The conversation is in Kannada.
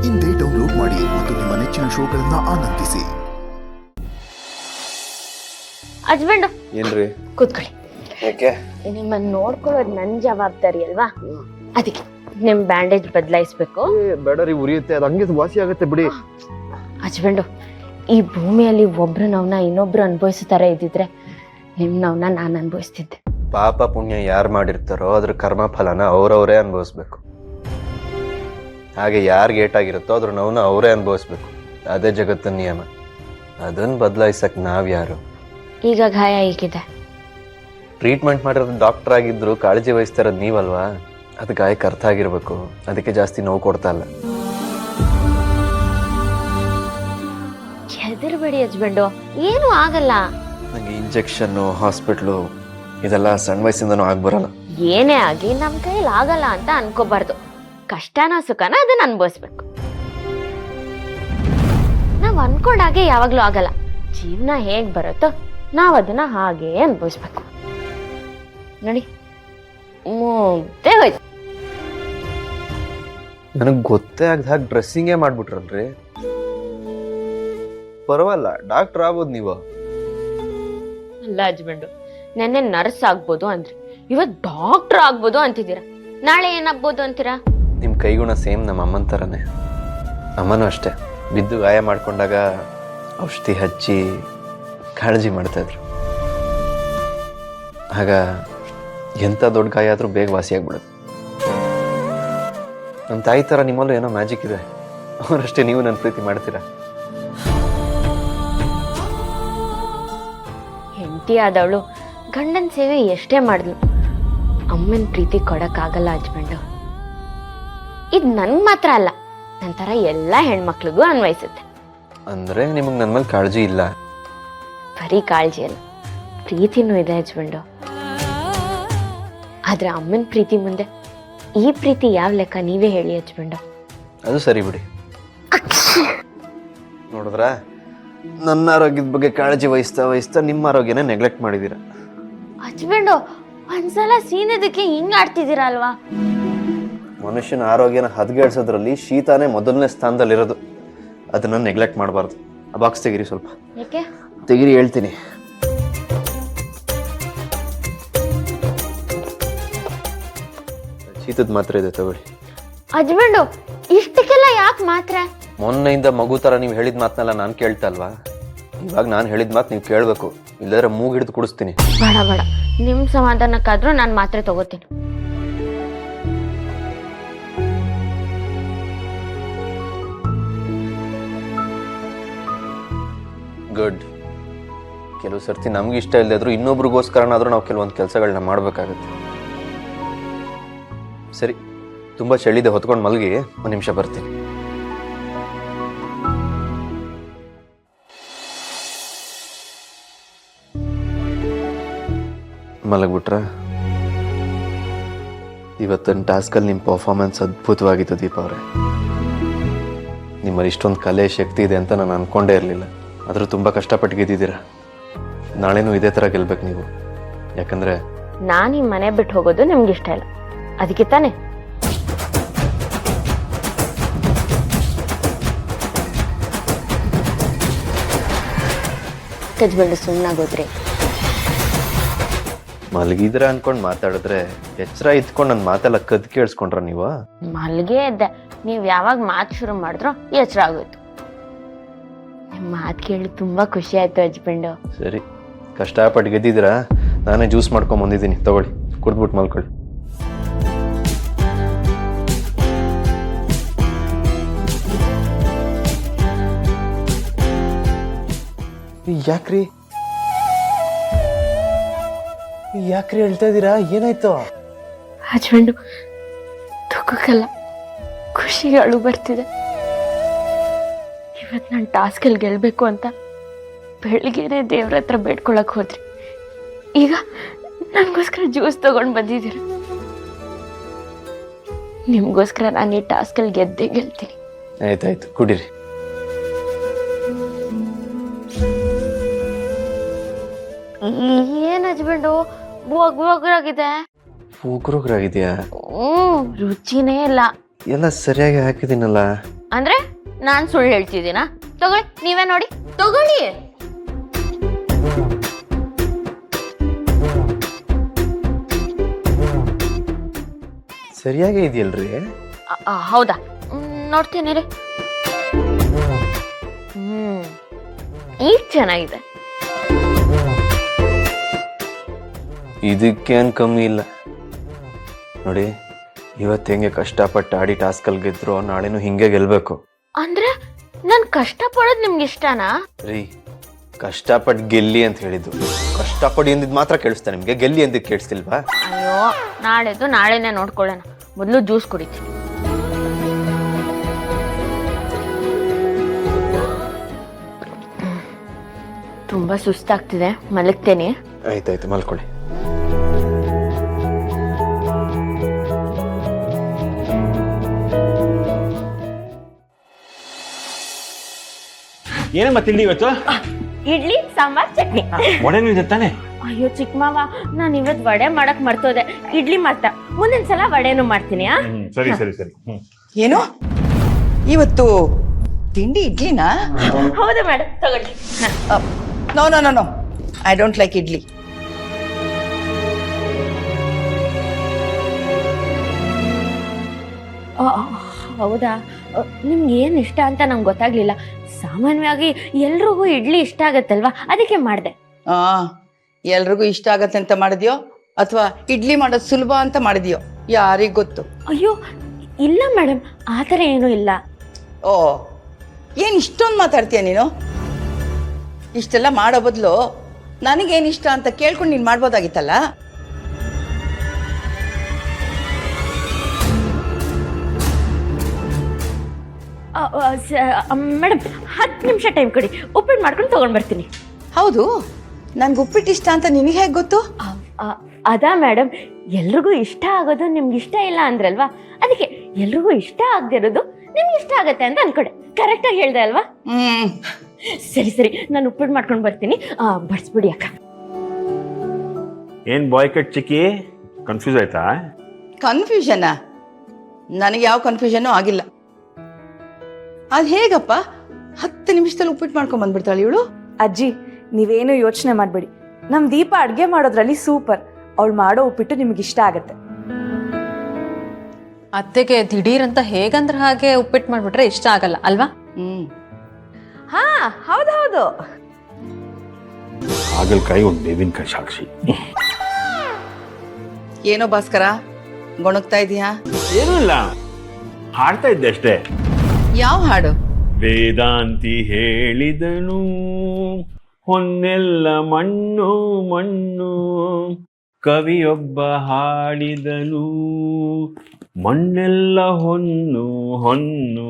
ಇಂದೇ ಡೌನ್ಲೋಡ್ ಮಾಡಿ ಮತ್ತು ನಿಮ್ಮ ನೆಚ್ಚಿನ ಶೋಗಳನ್ನ ಆನಂದಿಸಿ. ಹಸ್ಬೆಂಡ್ ಏನ್ರಿ ಕೂತ್ಕೊಳ್ಳಿ. ಯಾಕೆ? ನಿಮ್ಮನ್ನ ನೋಡ್ಕೊಳ್ಳೋದು ನನ್ನ ಜವಾಬ್ದಾರಿ ಅಲ್ವಾ, ಅದಕ್ಕೆ ನಿಮ್ ಬ್ಯಾಂಡೇಜ್ ಬದಲಾಯಿಸ್ಬೇಕು. ಬೇಡ ರೀ, ಉರಿಯುತ್ತೆ, ಅದು ಹಂಗೆ ವಾಸಿ ಆಗುತ್ತೆ ಬಿಡಿ. ಹಸ್ಬೆಂಡ್, ಈ ಭೂಮಿಯಲ್ಲಿ ಒಬ್ರು ನೋವನ್ನ ಇನ್ನೊಬ್ರು ಅನುಭವಿಸೋ ತರ ಇದ್ದಿದ್ರೆ ನಿಮ್ ನೋವನ್ನ ನಾನು ಅನುಭವಿಸ್ತಿದ್ದೆ. ಪಾಪ ಪುಣ್ಯ ಯಾರು ಮಾಡಿರ್ತಾರೋ ಅದ್ರ ಕರ್ಮ ಫಲನ ಅವ್ರವರೇ ಅನುಭವಿಸ್ಬೇಕು. ಹಾಗೆ ಯಾರಿಗೆ ಏಟಾಗಿರುತ್ತೋ ಅದ್ರ ನೋವನ್ನ ಅವರೇ ಅನುಭವಿಸ್ಬೇಕು. ಅದೇ ಜಗತ್ತಿನ ನಿಯಮ. ಅದನ್ನ ಬದಲಾಯಿಸಕ್ ನಾವ್ಯಾರು? ಈಗ ಗಾಯ ಹೇಗಿದೆ? ಟ್ರೀಟ್ಮೆಂಟ್ ಮಾಡಿರೋದು ಡಾಕ್ಟರ್ ಆಗಿದ್ರು ಕಾಳಜಿ ವಹಿಸ್ತಾ ಇರೋದು ನೀವಲ್ವಾ. ಅದು ಗಾಯಕ್ಕೆ ಅರ್ಥ ಆಗಿರ್ಬೇಕು. ಅದಕ್ಕೆ ಜಾಸ್ತಿ ನೋವು ಕೊಡ್ತಾ ಇಲ್ಲ. ಹೆದರ್ಬೇಡಿ ಹಸ್ಬೆಂಡು, ಏನು ಆಗಲ್ಲ. ನಂಗೆ ಇಂಜೆಕ್ಷನ್ನು, ಹಾಸ್ಪಿಟ್ಲು ಇದೆಲ್ಲ ಸಣ್ಣ ವಯಸ್ಸಿಂದನೂ ಆಗ್ಬರಲ್ಲ. ಏನೇ ಆಗಿ ನಮ್ ಕೈಲಿ ಆಗಲ್ಲ ಅಂತ ಅನ್ಕೋಬಾರ್ದು. ಕಷ್ಟನ ಸುಖನ ಅದನ್ನ ಅನ್ಭವಿಸ್ಬೇಕು. ನಾವ್ ಅನ್ಕೊಂಡಾಗೆ ಯಾವಾಗ್ಲೂ ಆಗಲ್ಲ. ಜೀವನ ಹೇಗ್ ಬರುತ್ತೋ ನಾವ್ ಅದನ್ನ ಹಾಗೆ ಅನ್ಭವಿಸ್ಬೇಕು. ನೋಡಿ, ಮುಗ್ದೆ ಹೋಯ್ತು. ನನಗೆ ಗೊತ್ತೇ ಆಗದ ಹಾಗೆ ಡ್ರೆಸ್ಸಿಂಗೇ ಮಾಡ್ಬಿಟ್ರಲ್ರಿ. ಪರವಾಗಿಲ್ಲ, ಡಾಕ್ಟರ್ ಆಗ್ಬೋದು ನೀವು. ಅಲ್ಲ ಹಸ್ಬೆಂಡು, ನೆನ್ನೆ ನರ್ಸ್ ಆಗ್ಬೋದು ಅಂದ್ರಿ, ಇವತ್ ಡಾಕ್ಟರ್ ಆಗ್ಬೋದು ಅಂತಿದ್ದೀರಾ. ನಾಳೆ ಏನಾಗ್ಬೋದು ಅಂತೀರಾ? ನಿಮ್ಮ ಕೈಗುಣ ಸೇಮ್ ನಮ್ಮ ಅಮ್ಮನ ಥರನೇ. ಅಮ್ಮನೂ ಅಷ್ಟೇ, ಬಿದ್ದು ಗಾಯ ಮಾಡ್ಕೊಂಡಾಗ ಔಷಧಿ ಹಚ್ಚಿ ಕಾಳಜಿ ಮಾಡ್ತಾಯಿದ್ರು. ಆಗ ಎಂಥ ದೊಡ್ಡ ಗಾಯ ಆದರೂ ಬೇಗ ವಾಸಿಯಾಗ್ಬಿಡೋದು. ನಮ್ಮ ತಾಯಿ ಥರ ನಿಮ್ಮಲ್ಲೂ ಏನೋ ಮ್ಯಾಜಿಕ್ ಇದೆ. ಅವರಷ್ಟೇ ನೀವು ನನ್ನ ಪ್ರೀತಿ ಮಾಡ್ತೀರಾ. ಹೆಂಡತಿ ಆದವಳು ಗಂಡನ ಸೇವೆ ಎಷ್ಟೇ ಮಾಡಿದ್ಲು ಅಮ್ಮನ ಪ್ರೀತಿ ಕೊಡಕ್ಕಾಗಲ್ಲ ಹಸ್ಬೆಂಡು. ಇದು ನನ್ಗೆ ಮಾತ್ರ ಅಲ್ಲ, ನಂತರ ಎಲ್ಲ ಹೆಣ್ಮಕ್ಳಿಗೂ ಅನ್ವಯಿಸುತ್ತೆ. ಅಂದರೆ ನಿಮಗೆ ನನ್ನ ಮೇಲೆ ಕಾಳಜಿ ಇಲ್ಲ? ಬರೀ ಕಾಳಜಿ ಅಲ್ಲ, ಪ್ರೀತಿನೂ ಇದೆ ಹಸ್ಬೆಂಡು. ಆದ್ರೆ ಅಮ್ಮನ ಪ್ರೀತಿ ಮುಂದೆ ಈ ಪ್ರೀತಿ ಯಾವ ಲೆಕ್ಕ, ನೀವೇ ಹೇಳಿ ಹಸ್ಬೆಂಡು. ಅದು ಸರಿ ಬಿಡಿ. ನೋಡಿದ್ರಾ, ನನ್ನ ಆರೋಗ್ಯದ ಬಗ್ಗೆ ಕಾಳಜಿ ವಹಿಸ್ತಾ ನಿಮ್ಮ ಆರೋಗ್ಯನ ನೆಗ್ಲೆಕ್ಟ್ ಮಾಡಿದ್ದೀರಾ. ಹಸ್ಬೆಂಡು, ಒಂದ್ಸಲ ಸೀನದಕ್ಕೆ ಹಿಂಗ್ ಆಡ್ತಿದ್ದೀರಾ ಅಲ್ವಾ? ಮನುಷ್ಯನ ಆರೋಗ್ಯನ ಹದಗೆಡ್ಸೋದ್ರಲ್ಲಿ ಶೀತಾನೇ ಮೊದಲನೇ ಸ್ಥಾನದಲ್ಲಿರೋದು. ಅದನ್ನ ನೆಗ್ಲೆಕ್ಟ್ ಮಾಡಬಾರ್ದು. ಆ ಬಾಕ್ಸ್ ತೆಗಿರಿ, ಸ್ವಲ್ಪ ಯಾಕೆ ತೆಗಿರಿ ಹೇಳ್ತೀನಿ. ಶೀತದ ಮಾತ್ರೆ ಇದೆ, ತಗೊಳ್ಳಿ. ಹಸ್ಬೆಂಡು, ಇಷ್ಟಕ್ಕೆಲ್ಲ ಯಾಕೆ ಮಾತ್ರ? ಮೊನ್ನೆಯಿಂದ ಮಗು ಥರ ನೀವು ಹೇಳಿದ ಮಾತನ್ನೆಲ್ಲ ನಾನು ಕೇಳ್ತಾ ಅಲ್ವಾ? ಇವಾಗ ನಾನು ಹೇಳಿದ ಮಾತು ನೀವು ಕೇಳಬೇಕು, ಇಲ್ಲದ್ರೆ ಮೂಗಿಡಿದು ಕುಡಿಸ್ತೀನಿ. ಬೇಡ ಬೇಡ, ನಿಮ್ ಸಮಾಧಾನಕ್ಕಾದ್ರೂ ನಾನು ಮಾತ್ರೆ ತಗೋತೀನಿ. ಗುಡ್. ಕೆಲವು ಸರ್ತಿ ನಮ್ಗೆ ಇಷ್ಟ ಇಲ್ಲದೆ ಇದ್ರು ಇನ್ನೊಬ್ರಿಗೋಸ್ಕರನಾದ್ರೂ ನಾವು ಕೆಲವೊಂದು ಕೆಲಸಗಳನ್ನ ಮಾಡಬೇಕಾಗುತ್ತೆ. ಸರಿ, ತುಂಬ ಚಳಿದೆ, ಹೊತ್ಕೊಂಡು ಮಲಗಿ. ಒಂದು ನಿಮಿಷ ಬರ್ತೀನಿ. ಮಲಗ್ಬಿಟ್ರ? ಇವತ್ತಿನ ಟಾಸ್ಕಲ್ಲಿ ನಿಮ್ಮ ಪರ್ಫಾರ್ಮೆನ್ಸ್ ಅದ್ಭುತವಾಗಿತ್ತು ದೀಪ ಅವರೇ. ನಿಮ್ಮಲ್ಲಿ ಇಷ್ಟೊಂದು ಕಲೆ ಶಕ್ತಿ ಇದೆ ಅಂತ ನಾನು ಅನ್ಕೊಂಡೇ ಇರಲಿಲ್ಲ. ಆದರೂ ತುಂಬ ಕಷ್ಟಪಟ್ಟು ಗೆದ್ದಿದ್ದೀರಾ. ನಾಳೆನೂ ಇದೇ ಥರ ಗೆಲ್ಬೇಕು ನೀವು. ಯಾಕಂದರೆ ನಾನು ಈ ಮನೆ ಬಿಟ್ಟು ಹೋಗೋದು ನಿಮ್ಗೆ ಇಷ್ಟ ಇಲ್ಲ, ಅದಕ್ಕೆ ತಾನೆ. ಕಜ್ಬೆಂಡು ಸುಮ್ಮನಾಗೋದ್ರಿ. ಮಲಗಿದ್ರ ಅನ್ಕೊಂಡು ಮಾತಾಡಿದ್ರೆ ಎಚ್ಚರ ಇತ್ಕೊಂಡು ನನ್ನ ಮಾತೆಲ್ಲ ಕದ್ ಕೇಳಿಸ್ಕೊಂಡ್ರ ನೀವು? ಮಲ್ಗೆ ಇದ್ದೆ, ನೀವ್ ಯಾವಾಗ ಮಾತು ಶುರು ಮಾಡಿದ್ರೋ ಎಚ್ಚರ ಆಗೋಯ್ತು. ನಿಮ್ಮ ಮಾತು ಕೇಳಿ ತುಂಬಾ ಖುಷಿ ಆಯ್ತು ಹಸ್ಬೆಂಡು. ಸರಿ, ಕಷ್ಟಪಟ್ಟು ಗೆದ್ದಿದ್ದೀರಾ. ನಾನೇ ಜ್ಯೂಸ್ ಮಾಡ್ಕೊಂಡ್ ಬಂದಿದ್ದೀನಿ, ತಗೊಳ್ಳಿ, ಕುಡ್ದ್ಬಿಟ್ಟು ಮಲ್ಕೊಳ್ಳಿ. ಯಾಕ್ರಿ ಹೇಳ್ತಾ ಇದ್ದೀರಾ? ಏನಾಯ್ತು? ಹಸ್ಬೆಂಡು, ದುಃಖಕ್ಕಲ್ಲ, ಖುಷಿಗೆ ಅಳು ಬರ್ತಿದೆ. ಇವತ್ತು ನಾನು ಟಾಸ್ಕಲ್ಲಿ ಗೆಲ್ಬೇಕು ಅಂತ ಬೆಳಿಗ್ಗೆನೆ ದೇವ್ರ ಹತ್ರ ಬೇಡ್ಕೊಳಕ್ ಹೋದ್ರಿ. ಈಗ ನನಗೋಸ್ಕರ ಜ್ಯೂಸ್ ತಗೊಂಡು ಬಂದಿದ್ದೀರ. ನಿಮ್ಗೋಸ್ಕರ ನಾನು ಈ ಟಾಸ್ಕಲ್ಲಿ ಗೆದ್ದೇ ಗೆಲ್ತೀನಿ. ಆಯ್ತಾಯ್ತು, ಕುಡೀರಿ. ಏನ್ ಹಸ್ಬೆಂಡು ಒಗ್ರಾಗಿದೆ? ಉಗ್ರೋಗ್ರಾಗಿದ್ಯಾ? ರುಚಿನೇ ಇಲ್ಲ. ಎಲ್ಲ ಸರಿಯಾಗಿ ಹಾಕಿದ್ದೀನಲ್ಲ. ಅಂದ್ರೆ ನಾನ್ ಸುಳ್ಳು ಹೇಳ್ತಿದ್ದೀನಾ? ತಗೊಳ್ಳಿ, ನೀವೇ ನೋಡಿ, ತಗೊಳ್ಳಿ. ಸರಿಯಾಗೇ ಇದೆಯಲ್ರಿ? ಹೌದಾ? ನೋಡ್ತೀನಿ ರೀ. ಈಗ ಚೆನ್ನಾಗಿದೆ. ಇದಕ್ಕೇನು ಕಮ್ಮಿ ಇಲ್ಲ ನೋಡಿ. ಇವತ್ತು ಹೆಂಗೆ ಕಷ್ಟಪಟ್ಟು ಆಡಿ ಟಾಸ್ಕಲ್ಲಿ ಗೆದ್ರು, ನಾಳೆನೂ ಹಿಂಗೆ ಗೆಲ್ಬೇಕು. ಅಂದ್ರೆ ನನ್ ಕಷ್ಟ ಪಡೋದು ನಿಮ್ಗೆ ಇಷ್ಟನಾ? ರೀ, ಕಷ್ಟಪಟ್ಟು ಗೆಲ್ಲಿ ಅಂತ ಹೇಳಿದ್ದು. ಕಷ್ಟಪಡಿ ಅಂದಿದ್ ಮಾತ್ರ ಕೇಳಿಸ್ತಾ ನಿಮ್ಗೆ, ಗೆಲ್ಲಿ ಅಂದಿದ್ ಕೇಳಿಸ್ತಿಲ್ವಾ? ಅಯ್ಯೋ, ನಾಳೆದು ನಾಳೆನೆ ನೋಡ್ಕೊಳ್ಳೋಣ. ಮೊದಲು ಜ್ಯೂಸ್ ಕುಡಿತೀನಿ. ತುಂಬಾ ಸುಸ್ತಾಗ್ತಿದೆ, ಮಲಗ್ತೇನೆ. ಆಯ್ತಾಯ್ತು, ಮಲ್ಕೊಳ್ಳಿ. ಏನಮ್ಮ ತಿಂಡಿ ಇವತ್ತು? ಇಡ್ಲಿ ಸಾಂಬಾರ್ ಚಟ್ನಿ. ವಡೆನೂ ಇದೆ ತಾನೆ? ಅಯ್ಯೋ ಚಿಕ್ಕ ಮಾವ, ನಾನು ಇವತ್ತು ವಡೆ ಮಾಡಕ್ ಮರ್ತೋದೆ. ಇಡ್ಲಿ ಮಾತ್ರ, ಮುಂದಿನ ಸಲ ವಡೆನೂ ಮಾಡ್ತೀನಿ. ಸರಿ ಸರಿ ಸರಿ. ಏನು ಇವತ್ತು ತಿಂಡಿ ಇಡ್ಲಿನಾ? ಹೌದು ಮೇಡಮ್, ತಗೊಳ್ಳಿ. No no no no, I don't like idli. ಹೌದಾ? ನಿಮ್ಗೆ ಏನು ಇಷ್ಟ ಅಂತ ನಂಗೆ ಗೊತ್ತಾಗ್ಲಿಲ್ಲ. ಸಾಮಾನ್ಯವಾಗಿ ಎಲ್ರಿಗೂ ಇಡ್ಲಿ ಇಷ್ಟ ಆಗತ್ತಲ್ವಾ, ಅದಕ್ಕೆ ಮಾಡಿದೆ. ಎಲ್ರಿಗೂ ಇಷ್ಟ ಆಗತ್ತೆ ಅಂತ ಮಾಡಿದ್ಯೋ ಅಥವಾ ಇಡ್ಲಿ ಮಾಡೋದು ಸುಲಭ ಅಂತ ಮಾಡಿದ್ಯೋ, ಯಾರಿಗ್ ಗೊತ್ತು? ಅಯ್ಯೋ ಇಲ್ಲ ಮೇಡಮ್, ಆ ಥರ ಏನೂ ಇಲ್ಲ. ಓ, ಏನು ಇಷ್ಟೊಂದು ಮಾತಾಡ್ತೀಯ ನೀನು? ಇಷ್ಟೆಲ್ಲ ಮಾಡೋ ಬದಲು ನನಗೇನು ಇಷ್ಟ ಅಂತ ಕೇಳ್ಕೊಂಡು ನೀನು ಮಾಡ್ಬೋದಾಗಿತ್ತಲ್ಲ. ಮೇಡಮ್ 10 ನಿಮಿಷ ಟೈಮ್ ಕೊಡಿ, ಉಪ್ಪಿಟ್ಟು ಮಾಡ್ಕೊಂಡು ತಗೊಂಡ್ ಬರ್ತೀನಿ. ಹೌದು, ನನ್ಗೆ ಉಪ್ಪಿಟ್ಟು ಇಷ್ಟ ಅಂತ ನಿನಗೆ ಹೇಗೆ ಗೊತ್ತು? ಅದಾ ಮೇಡಮ್, ಎಲ್ರಿಗೂ ಇಷ್ಟ ಆಗೋದು ನಿಮ್ಗೆ ಇಷ್ಟ ಇಲ್ಲ ಅಂದ್ರಲ್ವಾ, ಅದಕ್ಕೆ ಎಲ್ರಿಗೂ ಇಷ್ಟ ಆಗದಿರೋದು ನಿಮ್ಗೆ ಇಷ್ಟ ಆಗತ್ತೆ ಅಂತ ಅನ್ಕೊಡೆ. ಕರೆಕ್ಟಾಗಿ ಹೇಳ್ದೆ ಅಲ್ವಾ? ಸರಿ ಸರಿ, ನಾನು ಉಪ್ಪಿಟ್ಟು ಮಾಡ್ಕೊಂಡು ಬರ್ತೀನಿ. ಬಡಿಸ್ಬಿಡಿ ಅಕ್ಕ. ಏನ್ ಬಾಯ್ ಕಟ್ ಚಿಕ್ಕಿ, ಕನ್ಫ್ಯೂಸ್ ಆಯ್ತಾ? ಕನ್ಫ್ಯೂಷನಾ? ನನಗೆ ಯಾವ ಕನ್ಫ್ಯೂಷನೂ ಆಗಿಲ್ಲ. ಅದು ಹೇಗಪ್ಪ 10 ನಿಮಿಷದಲ್ಲಿ ಉಪ್ಪಿಟ್ಟು ಮಾಡ್ಕೊಂಡ್ ಬಂದ್ಬಿಡ್ತಾಳೆ ಇವಳು? ಅಜ್ಜಿ, ನೀವೇನು ಯೋಚನೆ ಮಾಡಬೇಡಿ. ನಮ್ಮ ದೀಪ ಅಡುಗೆ ಮಾಡೋದ್ರಲ್ಲಿ ಸೂಪರ್. ಅವಳು ಮಾಡೋ ಉಪ್ಪಿಟ್ಟು ನಿಮಗೆ ಇಷ್ಟ ಆಗತ್ತೆ. ಅತ್ತೆಗೆ ದಿಢೀರ್ ಅಂತ ಹೇಗಂದ್ರೆ ಹಾಗೆ ಉಪ್ಪಿಟ್ಟು ಮಾಡ್ಬಿಟ್ರೆ ಇಷ್ಟ ಆಗಲ್ಲ ಅಲ್ವಾ? ಹಾ ಹೌದು. ಹಾಗಲಕಾಯಿ ಒಂದು ಬೇವಿನಕಾಯಿ ಸಾಕ್ಷಿ. ಏನೋ ಭಾಸ್ಕರ, ಗೊಣಗ್ತಾ ಇದೀಯಾ? ಏನೂ ಇಲ್ಲ, ಹಾಡ್ತಾ ಇದ್ದೆ ಅಷ್ಟೇ. ಯಾವ ಹಾಡು? ವೇದಾಂತಿ ಹೇಳಿದನು ಹೊನ್ನೆಲ್ಲ ಮಣ್ಣು ಮಣ್ಣು, ಕವಿಯೊಬ್ಬ ಹಾಡಿದನು ಮಣ್ಣೆಲ್ಲ ಹೊನ್ನು ಹೊನ್ನು.